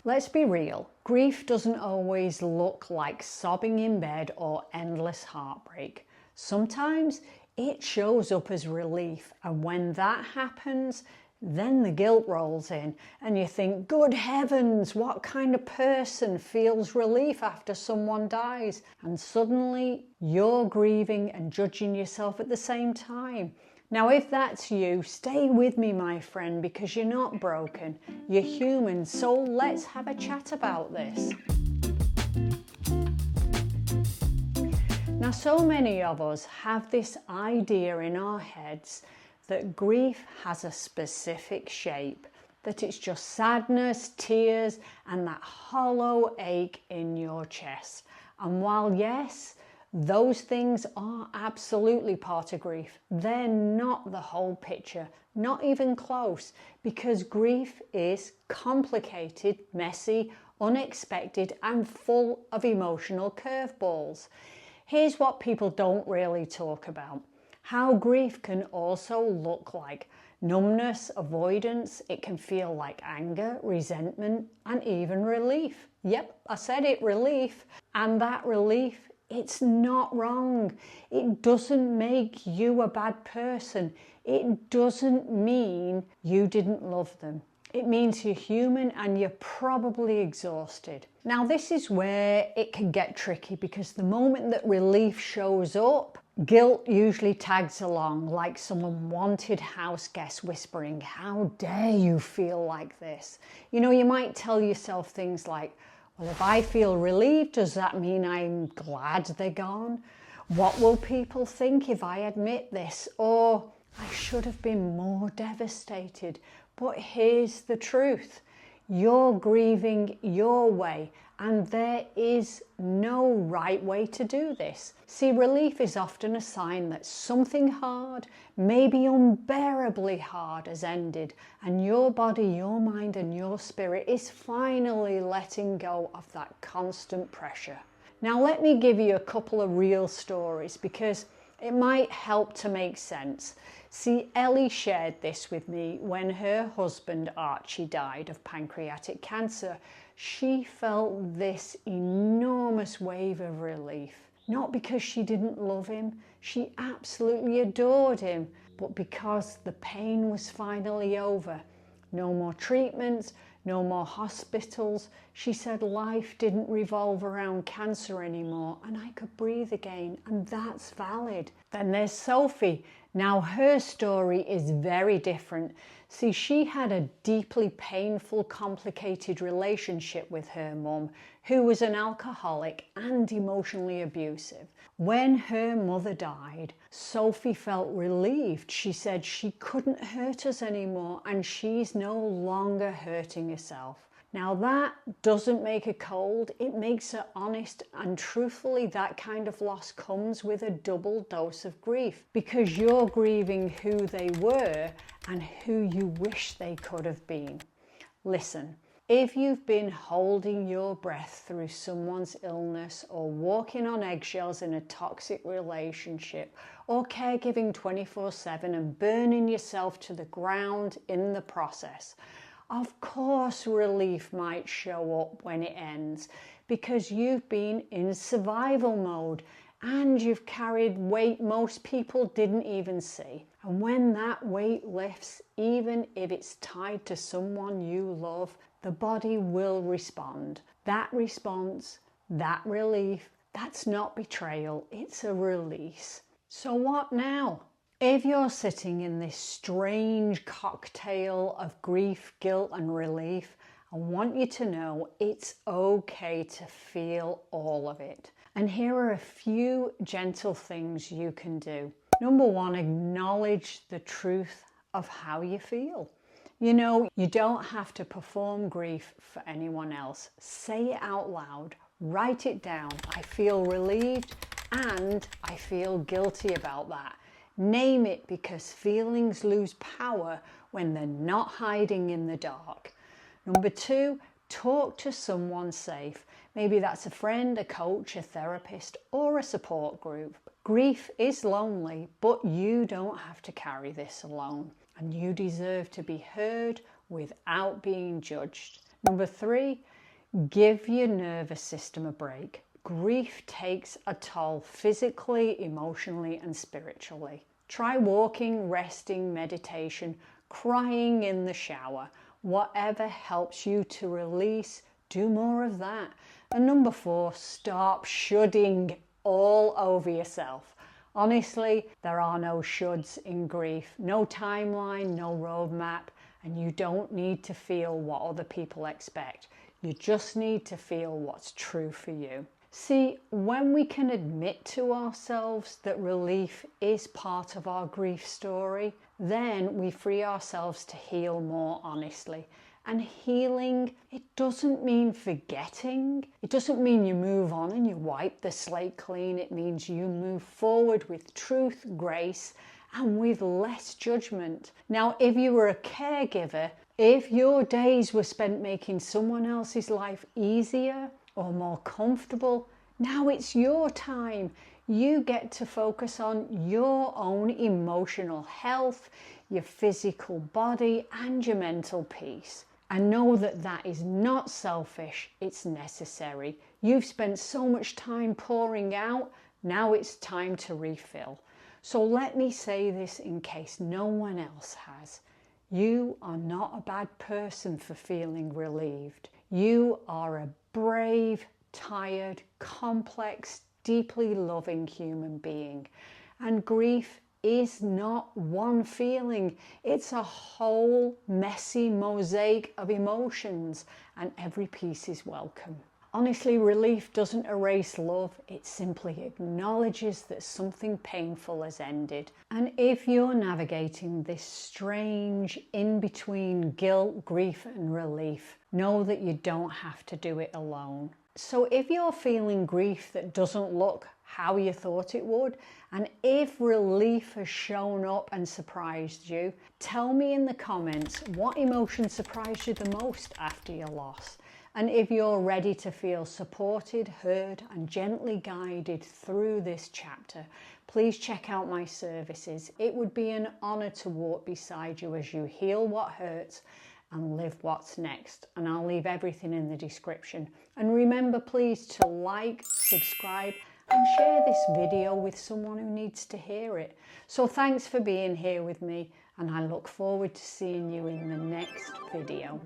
Let's be real, grief doesn't always look like sobbing in bed or endless heartbreak. Sometimes it shows up as relief, and when that happens, then the guilt rolls in and you think, good heavens, what kind of person feels relief after someone dies? And suddenly you're grieving and judging yourself at the same time. Now, if that's you, stay with me, my friend, because you're not broken. You're human, so let's have a chat about this. Now, so many of us have this idea in our heads that grief has a specific shape, that it's just sadness, tears, and that hollow ache in your chest. And while yes, those things are absolutely part of grief, they're not the whole picture, not even close, because grief is complicated, messy, unexpected, and full of emotional curveballs. Here's what people don't really talk about: how grief can also look like numbness, avoidance. It can feel like anger, resentment, and even relief. Yep, I said it, relief. And that relief, it's not wrong. It doesn't make you a bad person. It doesn't mean you didn't love them. It means you're human and you're probably exhausted. Now, this is where it can get tricky, because the moment that relief shows up, guilt usually tags along, like some unwanted house guest whispering, "How dare you feel like this?" You know, you might tell yourself things like, well, if I feel relieved, does that mean I'm glad they're gone? What will people think if I admit this? Or, I should have been more devastated. But here's the truth. You're grieving your way, and there is no right way to do this. See, relief is often a sign that something hard, maybe unbearably hard, has ended, and your body, your mind, and your spirit is finally letting go of that constant pressure. Now, let me give you a couple of real stories, because it might help to make sense. See, Ellie shared this with me when her husband Archie died of pancreatic cancer. She felt this enormous wave of relief. Not because she didn't love him, she absolutely adored him, but because the pain was finally over. No more treatments, no more hospitals. She said life didn't revolve around cancer anymore, and I could breathe again, and that's valid. Then there's Sophie. Now, her story is very different. See, she had a deeply painful, complicated relationship with her mum, who was an alcoholic and emotionally abusive. When her mother died, Sophie felt relieved. She said she couldn't hurt us anymore, and she's no longer hurting herself. Now, that doesn't make her cold, it makes her honest, and truthfully, that kind of loss comes with a double dose of grief, because you're grieving who they were and who you wish they could have been. Listen, if you've been holding your breath through someone's illness, or walking on eggshells in a toxic relationship, or caregiving 24/7 and burning yourself to the ground in the process, of course relief might show up when it ends, because you've been in survival mode and you've carried weight most people didn't even see. And when that weight lifts, even if it's tied to someone you love, the body will respond. That response, that relief, that's not betrayal, it's a release. So what now? If you're sitting in this strange cocktail of grief, guilt, and relief, I want you to know it's okay to feel all of it. And here are a few gentle things you can do. Number one, acknowledge the truth of how you feel. You know, you don't have to perform grief for anyone else. Say it out loud, write it down. I feel relieved and I feel guilty about that. Name it, because feelings lose power when they're not hiding in the dark. Number two, talk to someone safe. Maybe that's a friend, a coach, a therapist, or a support group. Grief is lonely, but you don't have to carry this alone. And you deserve to be heard without being judged. Number 3, give your nervous system a break. Grief takes a toll physically, emotionally, and spiritually. Try walking, resting, meditation, crying in the shower. Whatever helps you to release, do more of that. And number 4, stop shoulding all over yourself. Honestly, there are no shoulds in grief, no timeline, no roadmap, and you don't need to feel what other people expect. You just need to feel what's true for you. See, when we can admit to ourselves that relief is part of our grief story, then we free ourselves to heal more honestly. And healing, it doesn't mean forgetting. It doesn't mean you move on and you wipe the slate clean. It means you move forward with truth, grace, and with less judgment. Now, if you were a caregiver, if your days were spent making someone else's life easier or more comfortable, now it's your time. You get to focus on your own emotional health, your physical body, and your mental peace. And know that that is not selfish, it's necessary. You've spent so much time pouring out, now it's time to refill. So let me say this in case no one else has. You are not a bad person for feeling relieved. You are a brave, tired, complex, deeply loving human being. And grief is not one feeling. It's a whole messy mosaic of emotions, and every piece is welcome. Honestly, relief doesn't erase love. It simply acknowledges that something painful has ended. And if you're navigating this strange in-between guilt, grief, and relief, know that you don't have to do it alone. So if you're feeling grief that doesn't look how you thought it would, and if relief has shown up and surprised you, tell me in the comments what emotion surprised you the most after your loss. And if you're ready to feel supported, heard, and gently guided through this chapter, please check out my services. It would be an honor to walk beside you as you heal what hurts and live what's next. And I'll leave everything in the description. And remember, please, to like, subscribe, and share this video with someone who needs to hear it. So thanks for being here with me, and I look forward to seeing you in the next video.